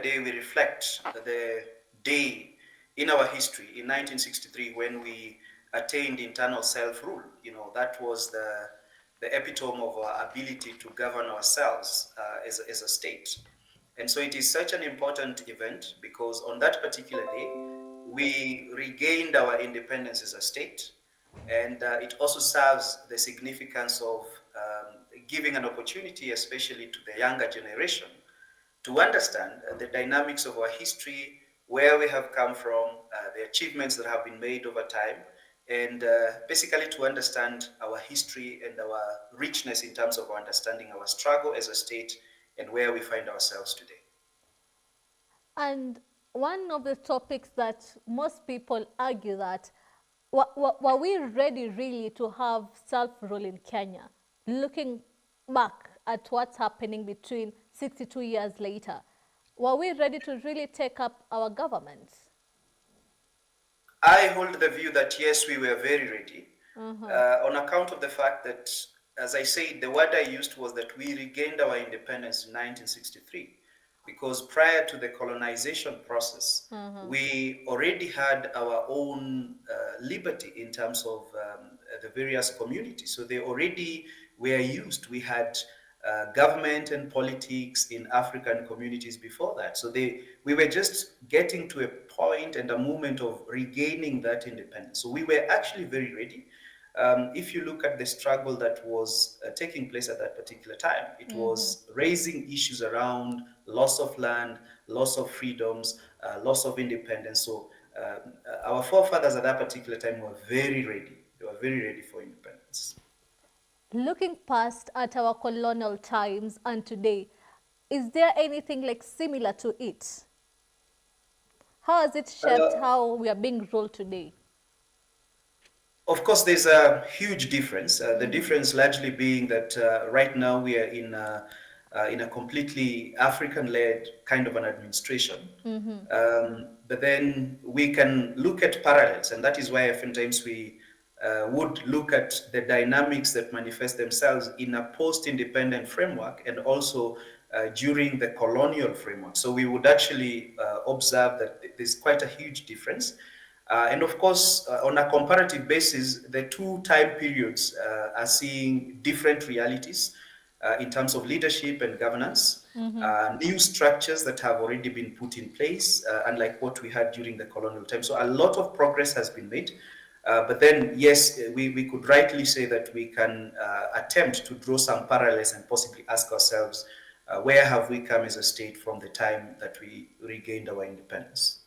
day we reflect the day in our history in 1963 when we attained internal self-rule. That was the epitome of our ability to govern ourselves as a state. And so it is such an important event because on that particular day, we regained our independence as a state. And it also serves the significance of giving an opportunity, especially to the younger generation, to understand the dynamics of our history, where we have come from, the achievements that have been made over time, and basically to understand our history and our richness in terms of understanding our struggle as a state and where we find ourselves today. And one of the topics that most people argue that were we ready really to have self-rule in Kenya, looking back at what's happening between 62 years later, were we ready to really take up our government? I hold the view that yes, we were very ready on account of the fact that, as I said, the word I used was that we regained our independence in 1963 because prior to the colonization process, we already had our own liberty in terms of the various communities. So they already were used. We had government and politics in African communities before that. So we were just getting to a point and a moment of regaining that independence. So we were actually very ready. If you look at the struggle that was taking place at that particular time, it was raising issues around loss of land, loss of freedoms, loss of independence. So our forefathers at that particular time were very ready. They were very ready for independence. Looking past at our colonial times and today, is there anything like similar to it? How has it shaped how we are being ruled today? Of course, there's a huge difference. The difference largely being that right now we are in a completely African-led kind of an administration. But then we can look at parallels, and that is why oftentimes we would look at the dynamics that manifest themselves in a post-independent framework and also during the colonial framework. So we would actually observe that there's quite a huge difference. And of course, on a comparative basis, the two time periods are seeing different realities in terms of leadership and governance, new structures that have already been put in place, unlike what we had during the colonial time. So a lot of progress has been made. But then, yes, we could rightly say that we can attempt to draw some parallels and possibly ask ourselves, where have we come as a state from the time that we regained our independence?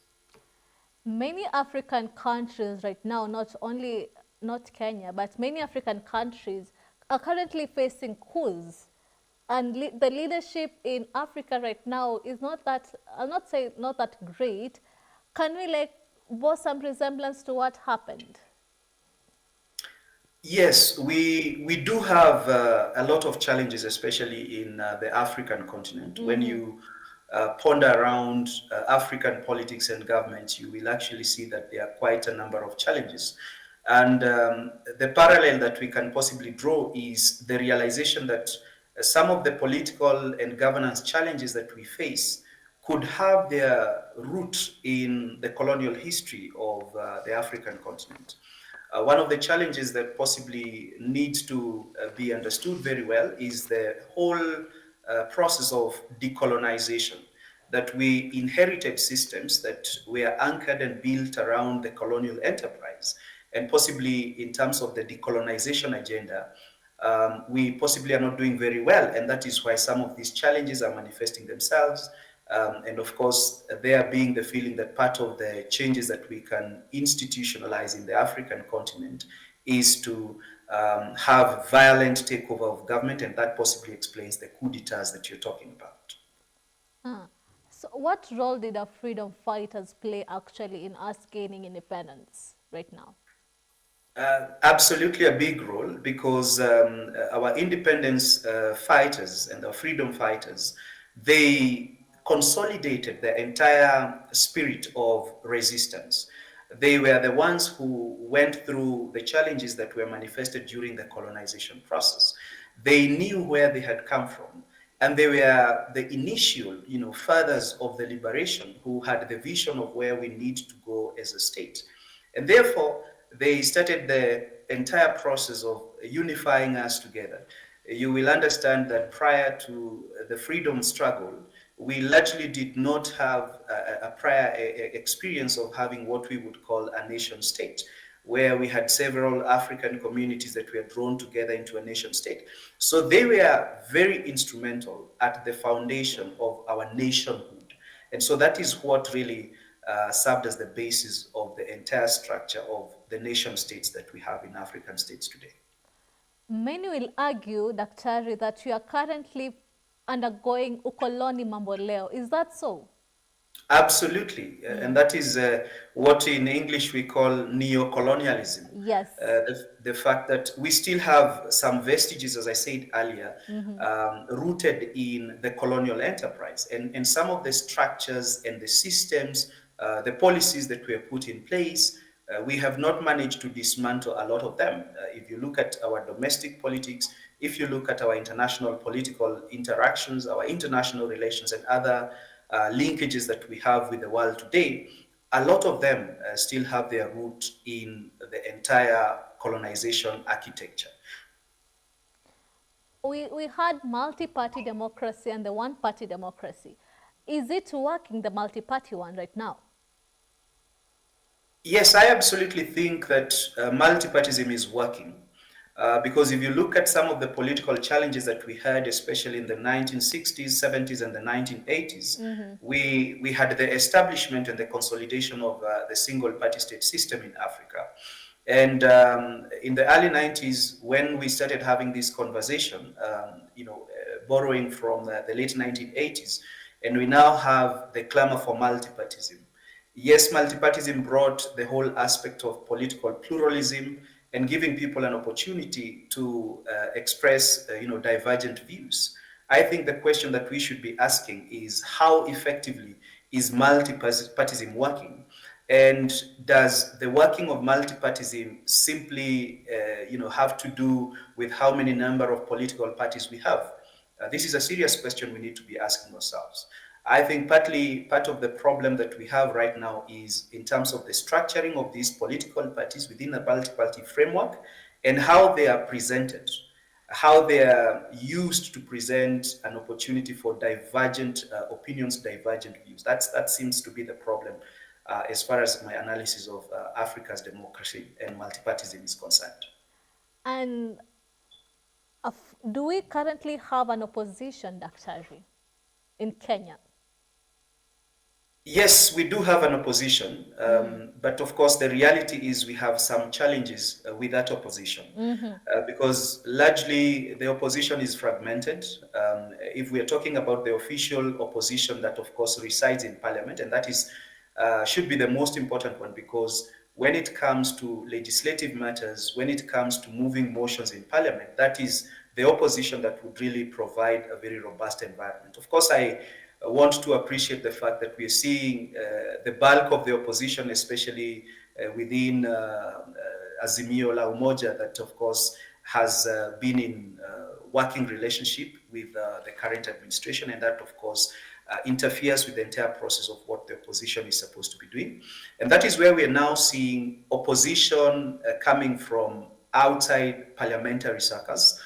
Many African countries right now, not Kenya, but many African countries are currently facing coups. And the leadership in Africa right now is not that, I'll not say not that great. Can we like boast some resemblance to what happened? Yes, we do have a lot of challenges, especially in the African continent. When you ponder around African politics and government, you will actually see that there are quite a number of challenges. And the parallel that we can possibly draw is the realization that some of the political and governance challenges that we face could have their root in the colonial history of the African continent. One of the challenges that possibly needs to be understood very well is the whole process of decolonization, that we inherited systems that were anchored and built around the colonial enterprise. And possibly in terms of the decolonization agenda, we possibly are not doing very well. And that is why some of these challenges are manifesting themselves. And of course, there being the feeling that part of the changes that we can institutionalize in the African continent is to have violent takeover of government, and that possibly explains the coup d'etats that you're talking about. So what role did our freedom fighters play actually in us gaining independence right now? Absolutely a big role because our independence fighters and our freedom fighters, they consolidated the entire spirit of resistance. They were the ones who went through the challenges that were manifested during the colonization process. They knew where they had come from, And they were the initial, fathers of the liberation who had the vision of where we need to go as a state. And therefore, they started the entire process of unifying us together. You will understand that prior to the freedom struggle, we largely did not have a prior experience of having what we would call a nation state, where we had several African communities that were drawn together into a nation state. So they were very instrumental at the foundation of our nationhood. And so that is what really served as the basis of the entire structure of the nation states that we have in African states today. Many will argue, Daktari, that you are currently undergoing ukoloni mamboleo. Is that so? Absolutely. And that is what in English we call neo-colonialism. Yes. The fact that we still have some vestiges, as I said earlier, rooted in the colonial enterprise. And some of the structures and the systems, the policies that were put in place, we have not managed to dismantle a lot of them. If you look at our domestic politics, if you look at our international political interactions, our international relations and other linkages that we have with the world today, a lot of them still have their root in the entire colonization architecture. We had multi-party democracy and the one-party democracy. Is it working, the multi-party one, right now? Yes, I absolutely think that multipartism is working. Because if you look at some of the political challenges that we had, especially in the 1960s, 70s, and the 1980s, we had the establishment and the consolidation of the single-party state system in Africa. And in the early 90s, when we started having this conversation, borrowing from the late 1980s, and we now have the clamor for multipartism. Yes, multipartism brought the whole aspect of political pluralism and giving people an opportunity to express, divergent views. I think the question that we should be asking is how effectively is multipartism working? And does the working of multipartism simply, have to do with how many number of political parties we have? This is a serious question we need to be asking ourselves. I think part of the problem that we have right now is in terms of the structuring of these political parties within a multi-party framework and how they are presented, how they are used to present an opportunity for divergent opinions, divergent views. That seems to be the problem as far as my analysis of Africa's democracy and multipartism is concerned. And do we currently have an opposition, Daktari, in Kenya? Yes, we do have an opposition, but of course the reality is we have some challenges with that opposition because largely the opposition is fragmented. If we are talking about the official opposition that of course resides in parliament, and that is should be the most important one, because when it comes to legislative matters, when it comes to moving motions in parliament, that is the opposition that would really provide a very robust environment. Of course, I want to appreciate the fact that we are seeing the bulk of the opposition, especially within Azimio la Umoja, that of course has been in working relationship with the current administration, and that of course interferes with the entire process of what the opposition is supposed to be doing. And that is where we are now seeing opposition coming from outside parliamentary circles.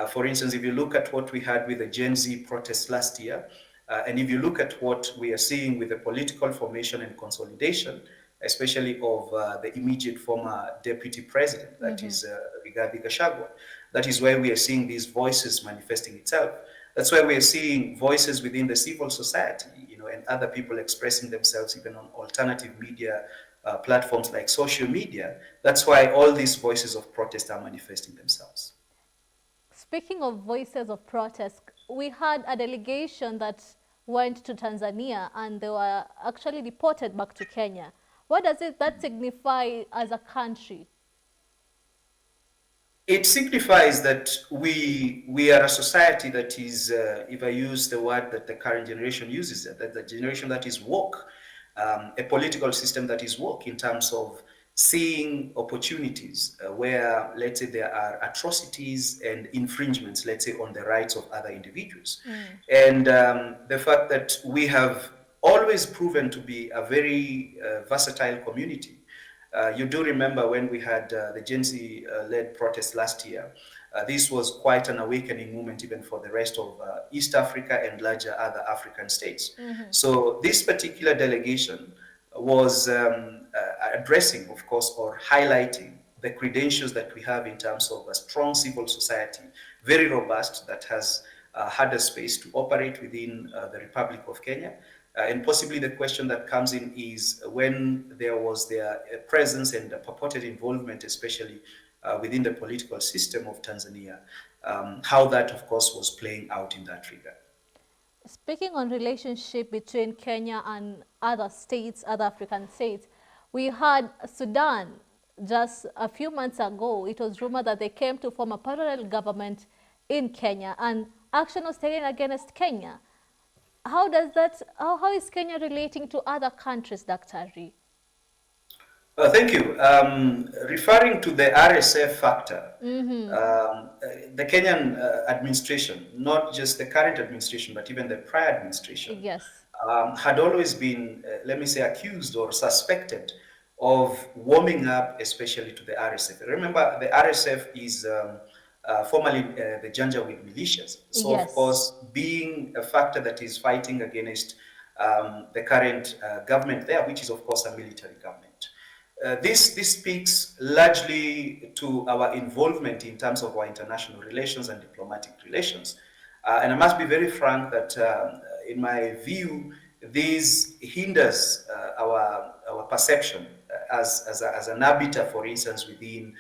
For instance, if you look at what we had with the Gen Z protests last year, and if you look at what we are seeing with the political formation and consolidation, especially of the immediate former deputy president, that is Rigathi Gachagua, that is where we are seeing these voices manifesting itself. That's why we are seeing voices within the civil society, and other people expressing themselves even on alternative media platforms like social media. That's why all these voices of protest are manifesting themselves. Speaking of voices of protest, we had a delegation that went to Tanzania and they were actually deported back to Kenya. What does that signify as a country? It signifies that we are a society that is, if I use the word that the current generation uses, that the generation that is woke, a political system that is woke in terms of seeing opportunities where, let's say, there are atrocities and infringements, let's say, on the rights of other individuals. And the fact that we have always proven to be a very versatile community. You do remember when we had the Gen Z-led protest last year. This was quite an awakening moment even for the rest of East Africa and larger other African states. So this particular delegation was addressing, of course, or highlighting the credentials that we have in terms of a strong civil society, very robust, that has had a space to operate within the Republic of Kenya. And possibly the question that comes in is when there was their presence and purported involvement, especially within the political system of Tanzania, how that, of course, was playing out in that regard. Speaking on relationship between Kenya and other states, other African states, we had Sudan just a few months ago. It was rumored that they came to form a parallel government in Kenya, and action was taken against Kenya. How does that? How is Kenya relating to other countries, Dr. Ree? Thank you. Referring to the RSF factor, the Kenyan administration, not just the current administration, but even the prior administration, Yes, had always been, let me say, accused or suspected of warming up, especially to the RSF. Remember, the RSF is formerly the Janjaweed militias. So, yes. Of course, being a factor that is fighting against the current government there, which is, of course, a military government. This speaks largely to our involvement in terms of our international relations and diplomatic relations. And I must be very frank that, in my view, this hinders our perception as an arbiter, for instance, within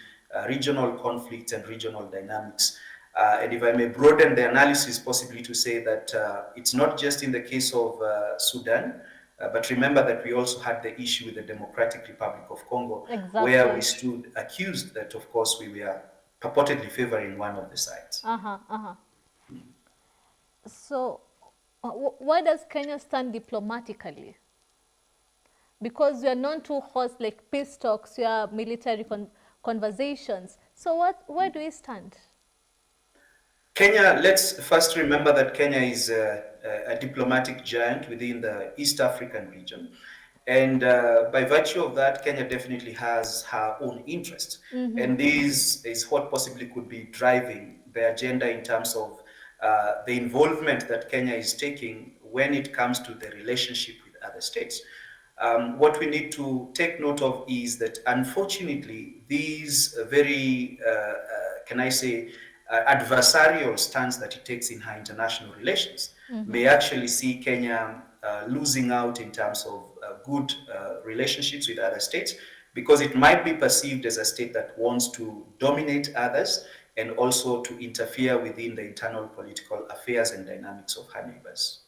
regional conflicts and regional dynamics. And if I may broaden the analysis possibly to say that it's not just in the case of Sudan, but remember that we also had the issue with the Democratic Republic of Congo, Exactly. where we stood accused that, of course, we were purportedly favoring one of the sides. So, why does Kenya stand diplomatically? Because we are known to host like peace talks, we are military conversations. So, where do we stand? Kenya, let's first remember that Kenya is a diplomatic giant within the East African region. And by virtue of that, Kenya definitely has her own interests. And this is what possibly could be driving the agenda in terms of the involvement that Kenya is taking when it comes to the relationship with other states. What we need to take note of is that, unfortunately, these very, can I say, adversarial stance that it takes in her international relations may actually see Kenya losing out in terms of good relationships with other states, because it might be perceived as a state that wants to dominate others and also to interfere within the internal political affairs and dynamics of her neighbors.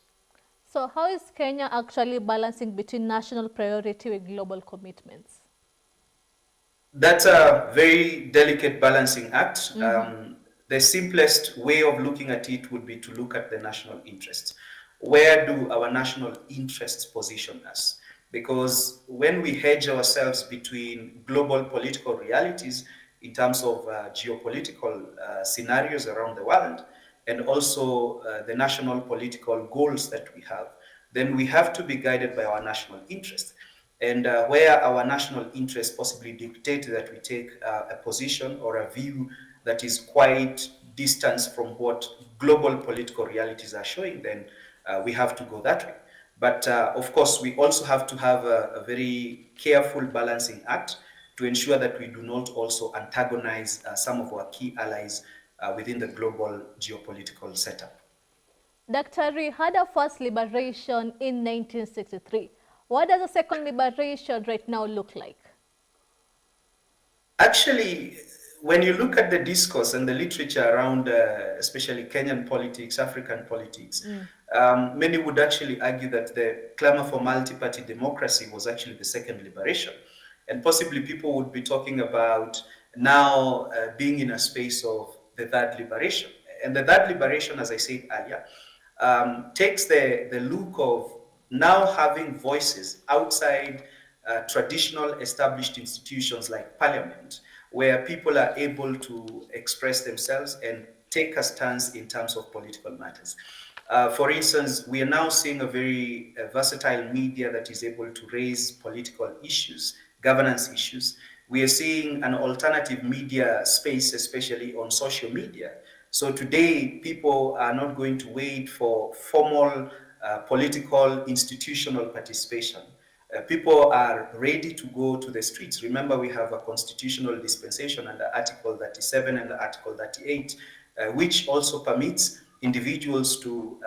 So how is Kenya actually balancing between national priority with global commitments? That's a very delicate balancing act. The simplest way of looking at it would be to look at the national interests. Where do our national interests position us? Because when we hedge ourselves between global political realities in terms of geopolitical scenarios around the world, and also the national political goals that we have, then we have to be guided by our national interest. And where our national interests possibly dictate that we take a position or a view that is quite distant from what global political realities are showing, then we have to go that way. But of course, we also have to have a very careful balancing act to ensure that we do not also antagonize some of our key allies within the global geopolitical setup. Dr. Ree had a first liberation in 1963. What does the second liberation right now look like? Actually, when you look at the discourse and the literature around especially Kenyan politics, African politics, many would actually argue that the clamor for multi-party democracy was actually the second liberation. And possibly people would be talking about now being in a space of the third liberation. And the third liberation, as I said earlier, takes the look of now having voices outside traditional established institutions like parliament, where people are able to express themselves and take a stance in terms of political matters. For instance, we are now seeing a very versatile media that is able to raise political issues, governance issues. We are seeing an alternative media space, especially on social media. So today, people are not going to wait for formal political institutional participation. People are ready to go to the streets. Remember, we have a constitutional dispensation under Article 37 and Article 38, which also permits individuals to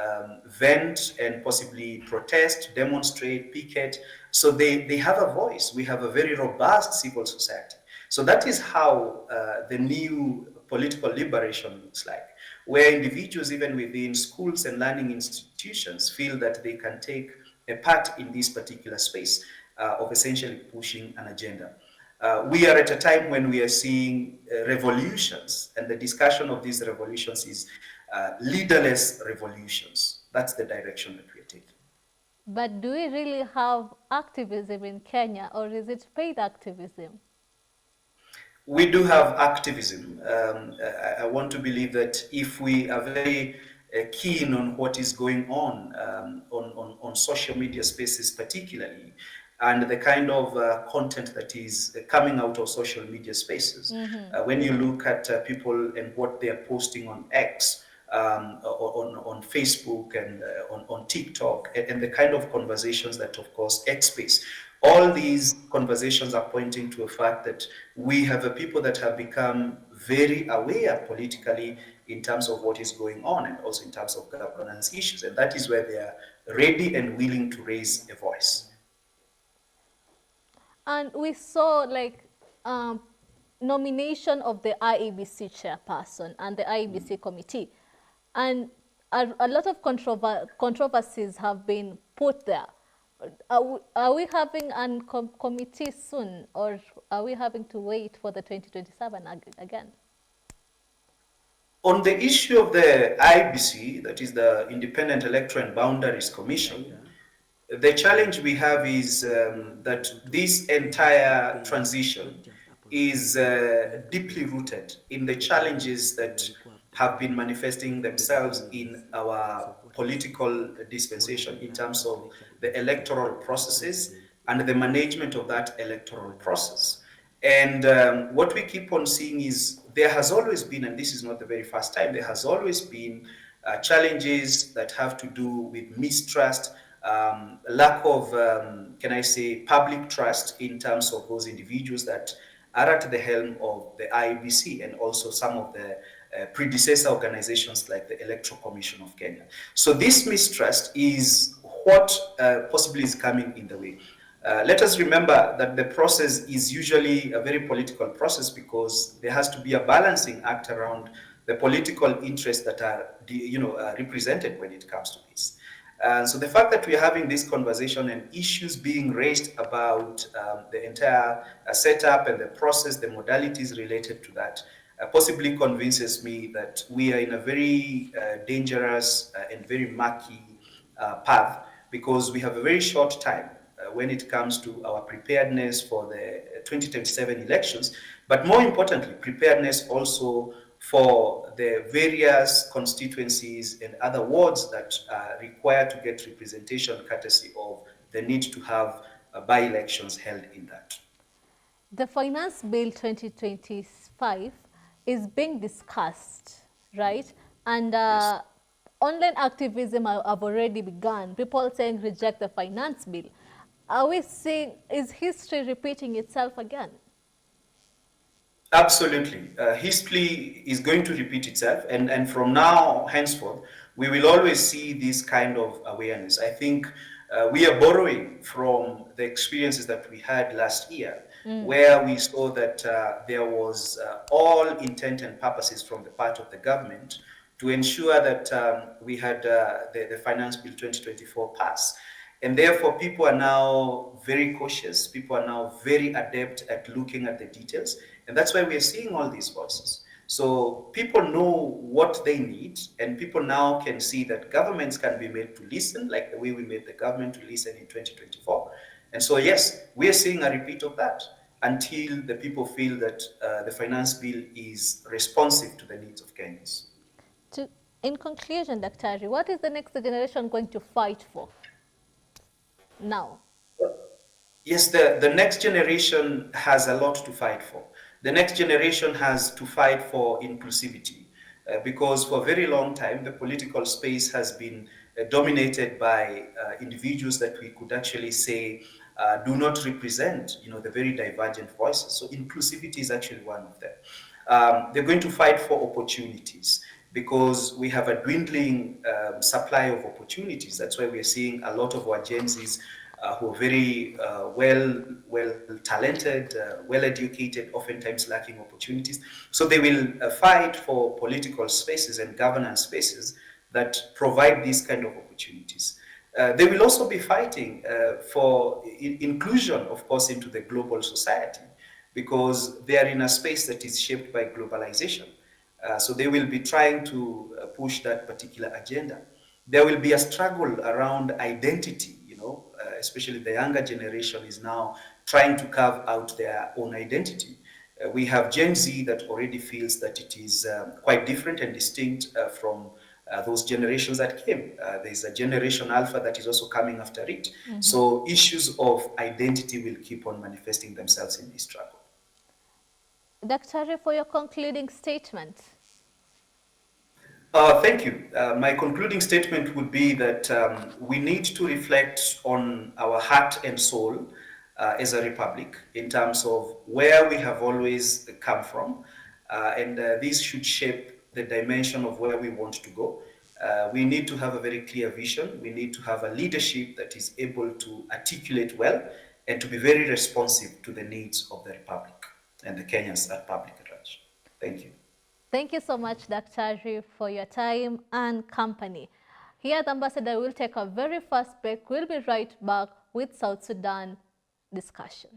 vent and possibly protest, demonstrate, picket. So they have a voice. We have a very robust civil society. So that is how the new political liberation looks like, where individuals, even within schools and learning institutions, feel that they can take a part in this particular space of essentially pushing an agenda. We are at a time when we are seeing revolutions, and the discussion of these revolutions is leaderless revolutions. That's the direction that we are taking. But do we really have activism in Kenya, or is it paid activism? We do have activism. I want to believe that if we are very keen on what is going on social media spaces particularly, and the kind of content that is coming out of social media spaces. When you look at people and what they are posting on X, on Facebook and on TikTok, and the kind of conversations that, of course, X space. All these conversations are pointing to a fact that we have a people that have become very aware politically in terms of what is going on and also in terms of governance issues. And that is where they are ready and willing to raise a voice. And we saw like nomination of the IEBC chairperson and the IEBC committee. And a lot of controversies have been put there. Are we having a committee soon, or are we having to wait for the 2027 again? On the issue of the IEBC, that is the Independent Electoral and Boundaries Commission, the challenge we have is that this entire transition is deeply rooted in the challenges that have been manifesting themselves in our political dispensation in terms of the electoral processes and the management of that electoral process. And what we keep on seeing is there has always been, and this is not the very first time, there has always been challenges that have to do with mistrust, lack of, can I say, public trust in terms of those individuals that are at the helm of the IEBC and also some of the predecessor organizations like the Electoral Commission of Kenya. So this mistrust is what possibly is coming in the way. Let us remember that the process is usually a very political process because there has to be a balancing act around the political interests that are, represented when it comes to this. So the fact that we're having this conversation and issues being raised about the entire setup and the process, the modalities related to that, possibly convinces me that we are in a very dangerous and very murky path because we have a very short time when it comes to our preparedness for the 2027 elections, but more importantly, preparedness also for the various constituencies and other wards that are required to get representation courtesy of the need to have by-elections held in that. The Finance Bill 2025 is being discussed, right? And Yes. online activism have already begun. People saying reject the Finance Bill. Are we seeing, is history repeating itself again? Absolutely. History is going to repeat itself. And from now henceforth, we will always see this kind of awareness. I think we are borrowing from the experiences that we had last year, where we saw that there was all intent and purposes from the part of the government to ensure that we had the Finance Bill 2024 pass. And therefore, people are now very cautious. People are now very adept at looking at the details. And that's why we are seeing all these voices. So people know what they need, and people now can see that governments can be made to listen, like the way we made the government to listen in 2024. And so, yes, we are seeing a repeat of that until the people feel that the finance bill is responsive to the needs of Kenyans. To, in conclusion, Daktari, what is the next generation going to fight for now? Yes, the next generation has a lot to fight for. The next generation has to fight for inclusivity because for a very long time, the political space has been dominated by individuals that we could actually say do not represent, the very divergent voices. So inclusivity is actually one of them. They're going to fight for opportunities because we have a dwindling supply of opportunities. That's why we're seeing a lot of our Gen Zs who are very well talented, well educated, oftentimes lacking opportunities. So they will fight for political spaces and governance spaces that provide these kind of opportunities. They will also be fighting for inclusion, of course, into the global society because they are in a space that is shaped by globalization. So they will be trying to push that particular agenda. There will be a struggle around identity, especially the younger generation is now trying to carve out their own identity. We have Gen Z that already feels that it is quite different and distinct from those generations that came. There's a generation Alpha that is also coming after it. Mm-hmm. So issues of identity will keep on manifesting themselves in this struggle. Daktari, for your concluding statement. Thank you. My concluding statement would be that we need to reflect on our heart and soul as a republic in terms of where we have always come from. And this should shape the dimension of where we want to go. We need to have a very clear vision. We need to have a leadership that is able to articulate well and to be very responsive to the needs of the republic and the Kenyans at public at large. Thank you. Thank you so much, Daktari, for your time and company. Here at Ambassador, we'll take a very fast break. We'll be right back with South Sudan discussion.